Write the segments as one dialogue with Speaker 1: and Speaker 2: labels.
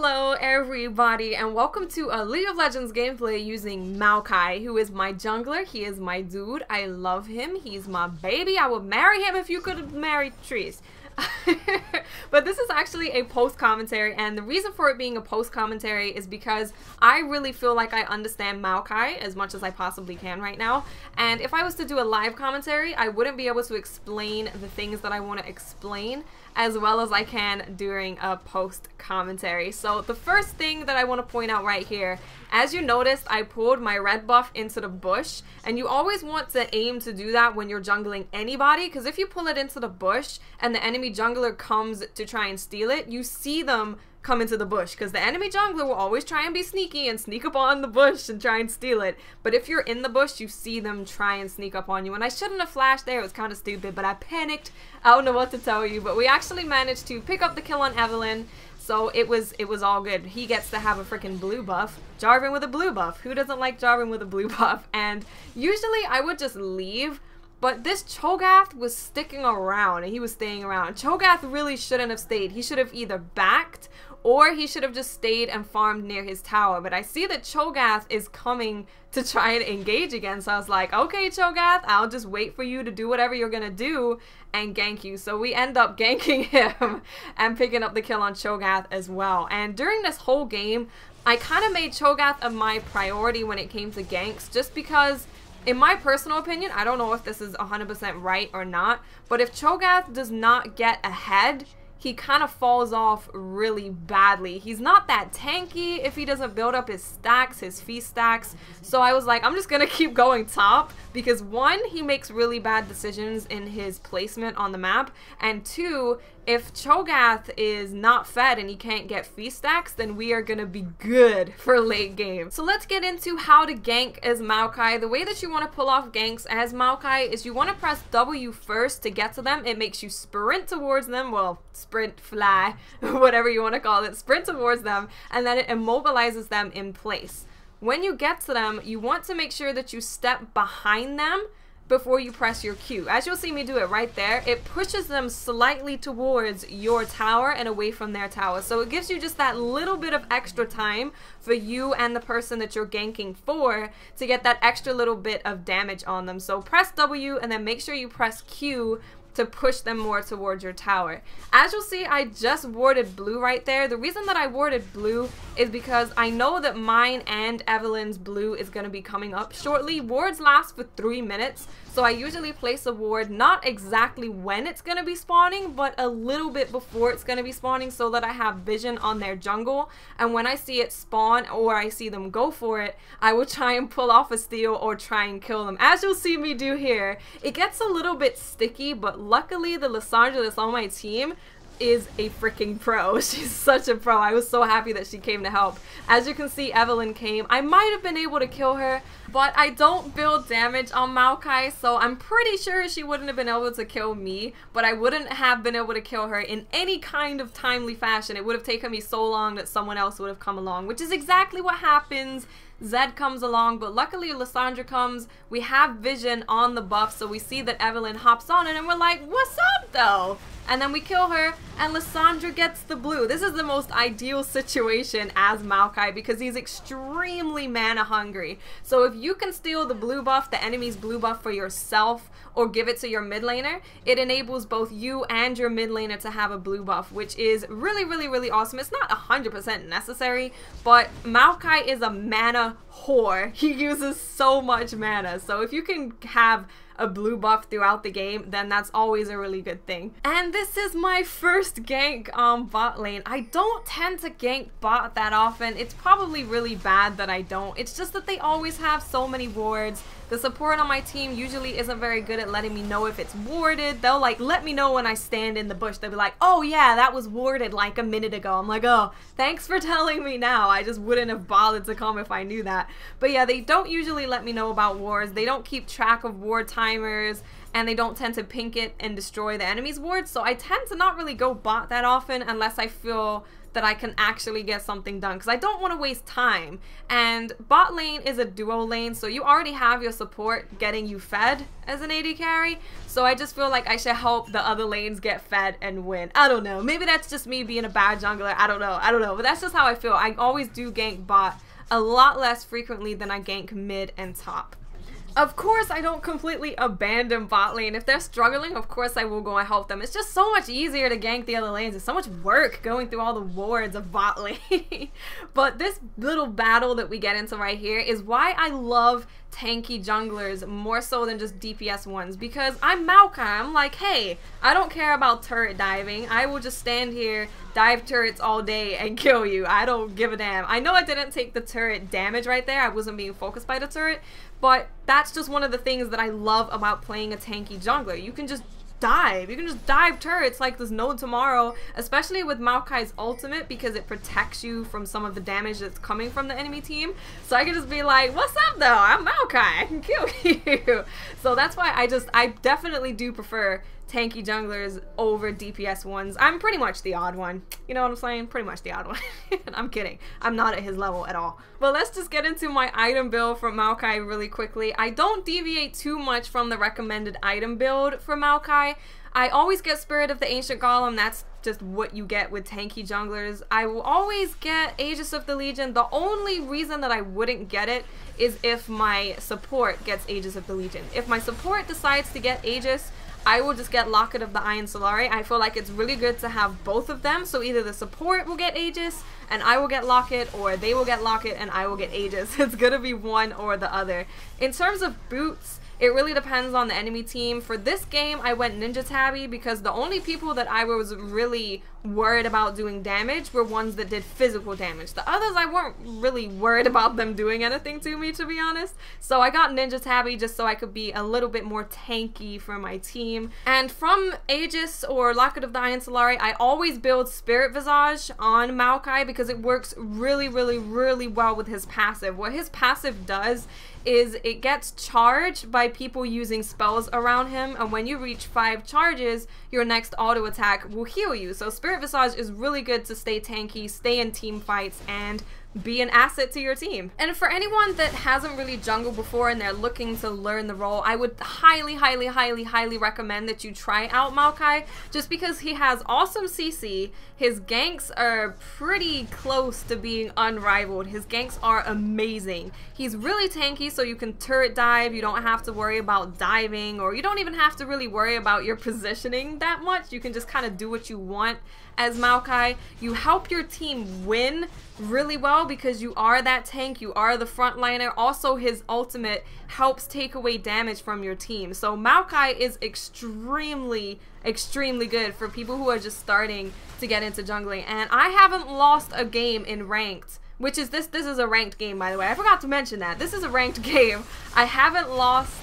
Speaker 1: Hello everybody and welcome to a League of Legends gameplay using Maokai, who is my jungler. He is my dude. I love him. He's my baby. I would marry him if you could marry trees. But this is actually a post commentary, and the reason for it being a post commentary is because I really feel like I understand Maokai as much as I possibly can right now, and if I was to do a live commentary I wouldn't be able to explain the things that I want to explain as well as I can during a post commentary. So the first thing that I want to point out right here, as you noticed, I pulled my red buff into the bush, and you always want to aim to do that when you're jungling anybody, because if you pull it into the bush and the enemy jungler comes to try and steal it, you see them come into the bush, because the enemy jungler will always try and be sneaky and sneak up on the bush and try and steal it. But if you're in the bush, you see them try and sneak up on you, and I shouldn't have flashed there. It was kind of stupid, but I panicked. I don't know what to tell you, but we actually managed to pick up the kill on Evelyn, so it was all good. He gets to have a freaking blue buff. Jarvan with a blue buff. Who doesn't like Jarvan with a blue buff? And usually I would just leave, but this Cho'Gath was sticking around, and he was staying around. Cho'Gath really shouldn't have stayed. He should have either backed or he should have just stayed and farmed near his tower. But I see that Cho'Gath is coming to try and engage again, so I was like, okay Cho'Gath, I'll just wait for you to do whatever you're gonna do and gank you. So we end up ganking him and picking up the kill on Cho'Gath as well. And during this whole game, I kind of made Cho'Gath my priority when it came to ganks, just because in my personal opinion, I don't know if this is 100% right or not, but if Cho'Gath does not get ahead, he kind of falls off really badly. He's not that tanky if he doesn't build up his stacks, his feast stacks. So I was like, I'm just gonna keep going top, because one, he makes really bad decisions in his placement on the map, and two, if Cho'Gath is not fed and he can't get feast stacks, then we are gonna be good for late game. So let's get into how to gank as Maokai. The way that you want to pull off ganks as Maokai is you want to press W first to get to them. It makes you sprint towards them, well, sprint, fly, whatever you want to call it, sprint towards them, and then it immobilizes them in place. When you get to them, you want to make sure that you step behind them before you press your Q. As you'll see me do it right there, it pushes them slightly towards your tower and away from their tower. So it gives you just that little bit of extra time for you and the person that you're ganking for to get that extra little bit of damage on them. So press W and then make sure you press Q to push them more towards your tower. As you'll see, I just warded blue right there. The reason that I warded blue is because I know that mine and Evelyn's blue is going to be coming up shortly. Wards last for 3 minutes, so I usually place a ward not exactly when it's going to be spawning, but a little bit before it's going to be spawning, so that I have vision on their jungle, and when I see it spawn or I see them go for it, I will try and pull off a steal or try and kill them. As you'll see me do here, it gets a little bit sticky, but luckily the Lissandra that's on my team is a freaking pro. She's such a pro. I was so happy that she came to help. As you can see, Evelyn came. I might have been able to kill her, but I don't build damage on Maokai, so I'm pretty sure she wouldn't have been able to kill me, but I wouldn't have been able to kill her in any kind of timely fashion. It would have taken me so long that someone else would have come along, which is exactly what happens. Zed comes along, but luckily Lissandra comes. We have vision on the buff, so we see that Evelyn hops on it, and we're like, what's up though? And then we kill her, and Lissandra gets the blue. This is the most ideal situation as Maokai, because he's extremely mana hungry. So if you can steal the blue buff, the enemy's blue buff, for yourself, or give it to your mid laner, it enables both you and your mid laner to have a blue buff, which is really, really, really awesome. It's not 100% necessary, but Maokai is a mana whore. He uses so much mana, so if you can have a blue buff throughout the game, then that's always a really good thing. And this is my first gank on bot lane. I don't tend to gank bot that often. It's probably really bad that I don't. It's just that they always have so many wards. The support on my team usually isn't very good at letting me know if it's warded. They'll like let me know when I stand in the bush. They'll be like, oh yeah, that was warded like a minute ago. I'm like, oh, thanks for telling me now. I just wouldn't have bothered to come if I knew that. But yeah, they don't usually let me know about wards. They don't keep track of ward timers, and they don't tend to pink it and destroy the enemy's wards. So I tend to not really go bot that often unless I feel that I can actually get something done, because I don't want to waste time. And bot lane is a duo lane, so you already have your support getting you fed as an AD carry, so I just feel like I should help the other lanes get fed and win. I don't know, maybe that's just me being a bad jungler, I don't know, but that's just how I feel. I always do gank bot a lot less frequently than I gank mid and top. Of course, I don't completely abandon bot lane. If they're struggling, of course I will go and help them. It's just so much easier to gank the other lanes. It's so much work going through all the wards of bot lane. But this little battle that we get into right here is why I love tanky junglers more so than just DPS ones, because I'm Maokai. I'm like, hey, I don't care about turret diving. I will just stand here, dive turrets all day and kill you. I don't give a damn. I know I didn't take the turret damage right there. I wasn't being focused by the turret, but that's just one of the things that I love about playing a tanky jungler. You can just dive. You can just dive turrets like there's no tomorrow, especially with Maokai's ultimate, because it protects you from some of the damage that's coming from the enemy team. So I can just be like, what's up though? I'm Maokai. I can kill you. So that's why I definitely do prefer tanky junglers over DPS ones. I'm pretty much the odd one. You know what I'm saying? Pretty much the odd one. I'm kidding. I'm not at his level at all. But let's just get into my item build for Maokai really quickly. I don't deviate too much from the recommended item build for Maokai. I always get Spirit of the Ancient Golem. That's just what you get with tanky junglers. I will always get Aegis of the Legion. The only reason that I wouldn't get it is if my support gets Aegis of the Legion. If my support decides to get Aegis, I will just get Locket of the Iron Solari. I feel like it's really good to have both of them, so either the support will get Aegis and I will get Locket, or they will get Locket and I will get Aegis. It's gonna be one or the other. In terms of boots, it really depends on the enemy team. For this game, I went Ninja Tabby because the only people that I was really worried about doing damage were ones that did physical damage. The others, I weren't really worried about them doing anything to me, to be honest. So I got Ninja Tabby just so I could be a little bit more tanky for my team. And from Aegis or Locket of the Iron Solari, I always build Spirit Visage on Maokai because it works really, really, really well with his passive. What his passive does is it gets charged by people using spells around him, and when you reach 5 charges, your next auto attack will heal you. So Spirit Visage is really good to stay tanky, stay in team fights, and be an asset to your team. And for anyone that hasn't really jungled before and they're looking to learn the role, I would highly, highly, highly, highly recommend that you try out Maokai, just because he has awesome CC. His ganks are pretty close to being unrivaled. His ganks are amazing. He's really tanky, so you can turret dive. You don't have to worry about diving, or you don't even have to really worry about your positioning that much. You can just kind of do what you want as Maokai. You help your team win really well because you are that tank, you are the frontliner. Also, his ultimate helps take away damage from your team. So Maokai is extremely, extremely good for people who are just starting to get into jungling. And I haven't lost a game in ranked, which is this is a ranked game, by the way. I forgot to mention that. This is a ranked game. I haven't lost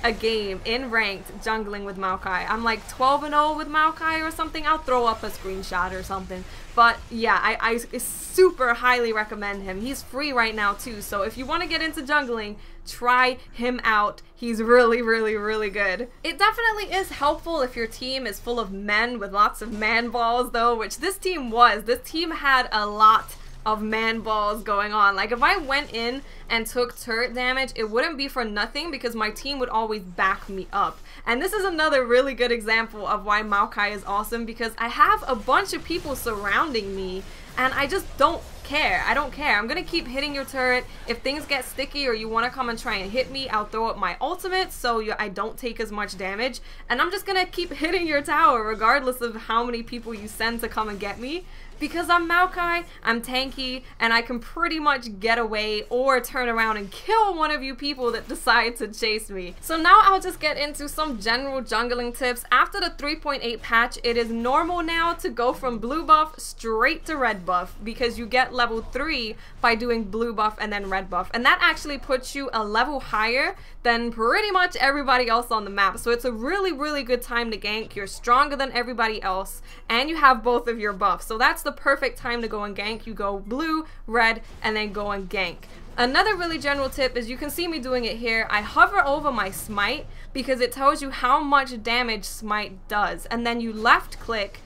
Speaker 1: a game in ranked jungling with Maokai. I'm like 12-0 with Maokai or something. I'll throw up a screenshot or something. But yeah, I super highly recommend him. He's free right now too, so if you want to get into jungling, try him out. He's really, really, really good. It definitely is helpful if your team is full of men with lots of man balls though, which this team was. This team had a lot of man balls going on. Like, if I went in and took turret damage, it wouldn't be for nothing because my team would always back me up. And this is another really good example of why Maokai is awesome, because I have a bunch of people surrounding me and I just don't care. I don't care. I'm gonna keep hitting your turret. If things get sticky or you want to come and try and hit me, I'll throw up my ultimate so I don't take as much damage, and I'm just gonna keep hitting your tower regardless of how many people you send to come and get me. Because I'm Maokai, I'm tanky, and I can pretty much get away or turn around and kill one of you people that decide to chase me. So now I'll just get into some general jungling tips. After the 3.8 patch, it is normal now to go from blue buff straight to red buff, because you get level 3 by doing blue buff and then red buff. And that actually puts you a level higher than pretty much everybody else on the map. So it's a really, really good time to gank. You're stronger than everybody else, and you have both of your buffs. So that's the perfect time to go and gank. You go blue, red, and then go and gank. Another really general tip is, you can see me doing it here, I hover over my smite because it tells you how much damage smite does, and then you left click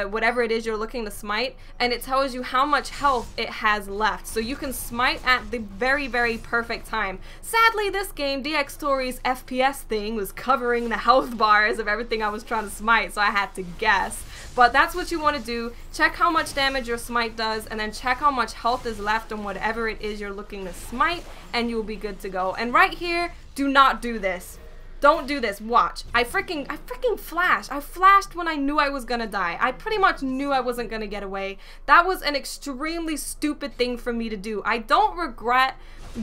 Speaker 1: whatever it is you're looking to smite, and it tells you how much health it has left, so you can smite at the very, very perfect time. Sadly, this game, DX Story's FPS thing, was covering the health bars of everything I was trying to smite, so I had to guess. But that's what you want to do. Check how much damage your smite does, and then check how much health is left on whatever it is you're looking to smite, and you'll be good to go. And right here, do not do this. Don't do this. Watch. I freaking flashed. I flashed when I knew I was gonna die. I pretty much knew I wasn't gonna get away. That was an extremely stupid thing for me to do. I don't regret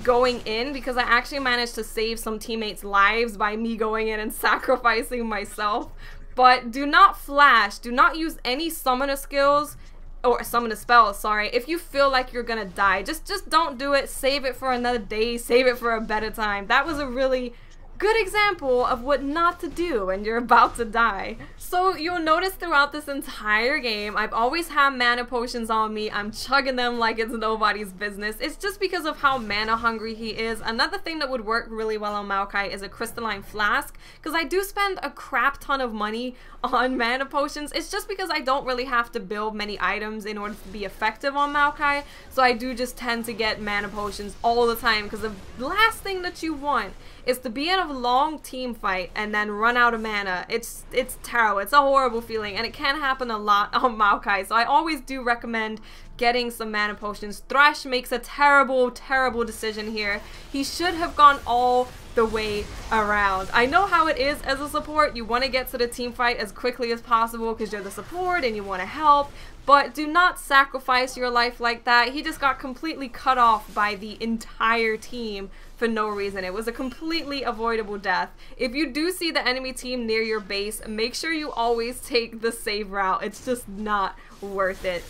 Speaker 1: going in because I actually managed to save some teammates' lives by me going in and sacrificing myself. But do not flash. Do not use any summoner skills or summoner spells, sorry, if you feel like you're gonna die. Just don't do it. Save it for another day. Save it for a better time. That was a really good example of what not to do when you're about to die. So you'll notice throughout this entire game, I've always had mana potions on me. I'm chugging them like it's nobody's business. It's just because of how mana hungry he is. Another thing that would work really well on Maokai is a crystalline flask, because I do spend a crap ton of money on mana potions. It's just because I don't really have to build many items in order to be effective on Maokai, so I do just tend to get mana potions all the time, because the last thing that you want is to be in a long team fight and then run out of mana. It's terrible. It's a horrible feeling, and it can happen a lot on Maokai, so I always do recommend getting some mana potions. Thresh makes a terrible, terrible decision here. He should have gone all the way around. I know how it is as a support. You want to get to the team fight as quickly as possible because you're the support and you want to help, but do not sacrifice your life like that. He just got completely cut off by the entire team for no reason. It was a completely avoidable death. If you do see the enemy team near your base, make sure you always take the safe route. It's just not worth it.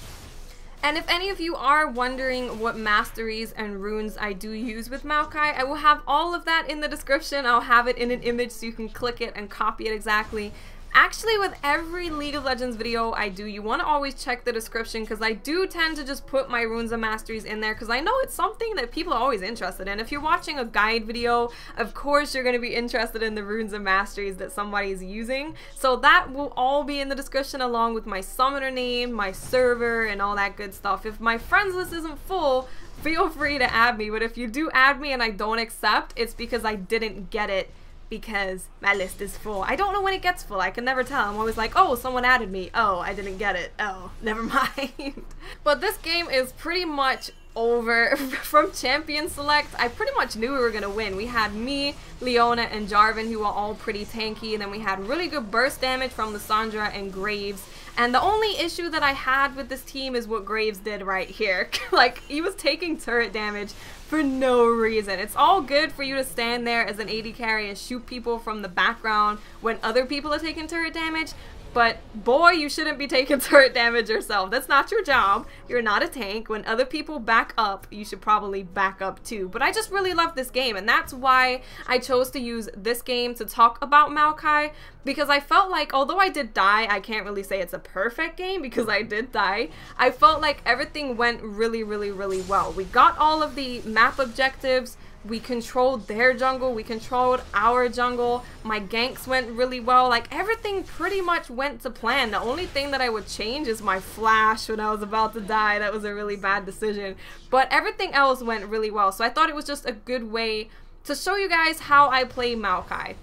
Speaker 1: And if any of you are wondering what masteries and runes I do use with Maokai, I will have all of that in the description. I'll have it in an image so you can click it and copy it exactly. Actually, with every League of Legends video I do, you want to always check the description, because I do tend to just put my runes and masteries in there because I know it's something that people are always interested in. If you're watching a guide video, of course you're going to be interested in the runes and masteries that somebody is using. So that will all be in the description along with my summoner name, my server, and all that good stuff. If my friends list isn't full, feel free to add me, but if you do add me and I don't accept, it's because I didn't get it, because my list is full. I don't know when it gets full. I can never tell. I'm always like, oh, someone added me. Oh, I didn't get it. Oh, never mind. But this game is pretty much over. From Champion Select, I pretty much knew we were gonna win. We had me, Leona, and Jarvan, who were all pretty tanky, and then we had really good burst damage from Lissandra and Graves. And the only issue that I had with this team is what Graves did right here. Like, he was taking turret damage for no reason. It's all good for you to stand there as an AD carry and shoot people from the background when other people are taking turret damage, but boy, you shouldn't be taking turret damage yourself. That's not your job. You're not a tank. When other people back up, you should probably back up too. But I just really love this game, and that's why I chose to use this game to talk about Maokai, because I felt like, although I did die, I can't really say it's a perfect game because I did die. I felt like everything went really, really, really well. We got all of the map objectives. We controlled their jungle, we controlled our jungle, my ganks went really well, like everything pretty much went to plan. The only thing that I would change is my flash when I was about to die. That was a really bad decision, but everything else went really well, so I thought it was just a good way to show you guys how I play Maokai.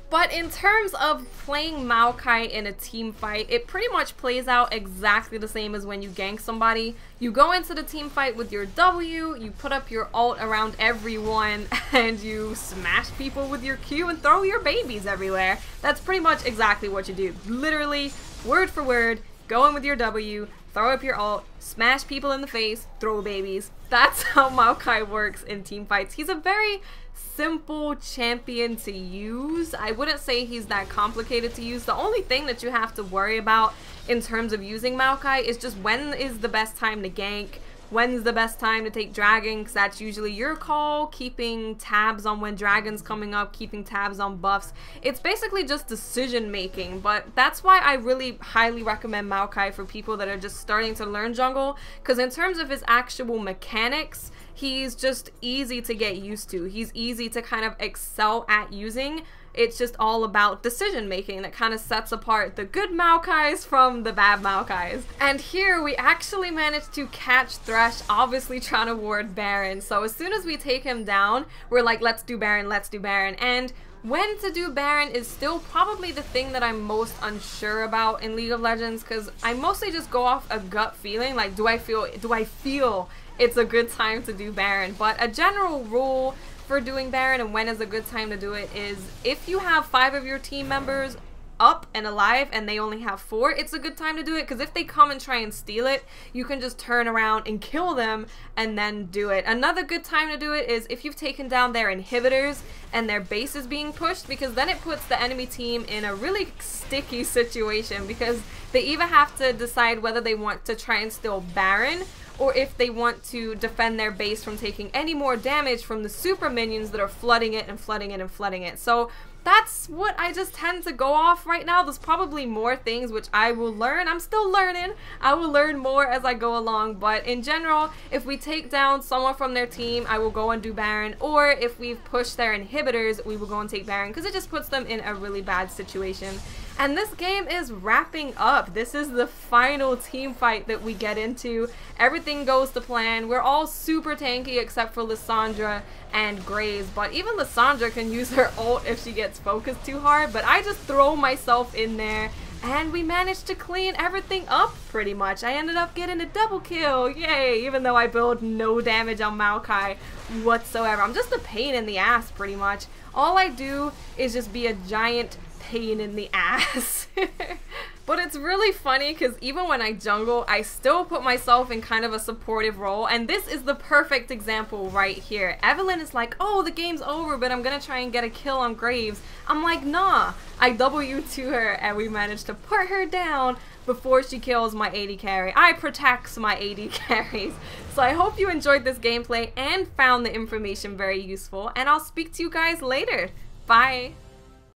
Speaker 1: But in terms of playing Maokai in a team fight, it pretty much plays out exactly the same as when you gank somebody. You go into the team fight with your W, you put up your ult around everyone, and you smash people with your Q and throw your babies everywhere. That's pretty much exactly what you do. Literally, word for word, go in with your W, throw up your ult, smash people in the face, throw babies. That's how Maokai works in team fights. He's a very simple champion to use. I wouldn't say he's that complicated to use. The only thing that you have to worry about in terms of using Maokai is just when is the best time to gank, when's the best time to take dragon, because that's usually your call, keeping tabs on when dragon's coming up, keeping tabs on buffs. It's basically just decision making, but that's why I really highly recommend Maokai for people that are just starting to learn jungle, because in terms of his actual mechanics, he's just easy to get used to. He's easy to kind of excel at using. it's just all about decision making that kind of sets apart the good Maokais from the bad Maokais. And here we actually managed to catch Thresh, obviously trying to ward Baron. So as soon as we take him down, we're like, let's do Baron, let's do Baron. And when to do Baron is still probably the thing that I'm most unsure about in League of Legends, because I mostly just go off a gut feeling, like do I feel it's a good time to do Baron. But a general rule for doing Baron and when is a good time to do it is if you have 5 of your team members up and alive and they only have 4, it's a good time to do it, because if they come and try and steal it, you can just turn around and kill them and then do it. Another good time to do it is if you've taken down their inhibitors and their base is being pushed, because then it puts the enemy team in a really sticky situation, because they either have to decide whether they want to try and steal Baron or if they want to defend their base from taking any more damage from the super minions that are flooding it and flooding it and flooding it. So that's what I just tend to go off right now. There's probably more things which I will learn. I'm still learning. I will learn more as I go along. But in general, if we take down someone from their team, I will go and do Baron. Or if we've pushed their inhibitors, we will go and take Baron, because it just puts them in a really bad situation. And this game is wrapping up. This is the final team fight that we get into. Everything goes to plan. We're all super tanky except for Lissandra and Graves, but even Lissandra can use her ult if she gets focused too hard, but I just throw myself in there and we managed to clean everything up pretty much. I ended up getting a double kill, yay, even though I build no damage on Maokai whatsoever. I'm just a pain in the ass pretty much. All I do is just be a giant pain in the ass. But it's really funny because even when I jungle, I still put myself in kind of a supportive role, and this is the perfect example right here. Evelyn is like, oh, the game's over, but I'm gonna try and get a kill on Graves. I'm like, nah. I W2 her and we managed to put her down before she kills my AD carry. I protects my AD carries. So I hope you enjoyed this gameplay and found the information very useful, and I'll speak to you guys later. Bye!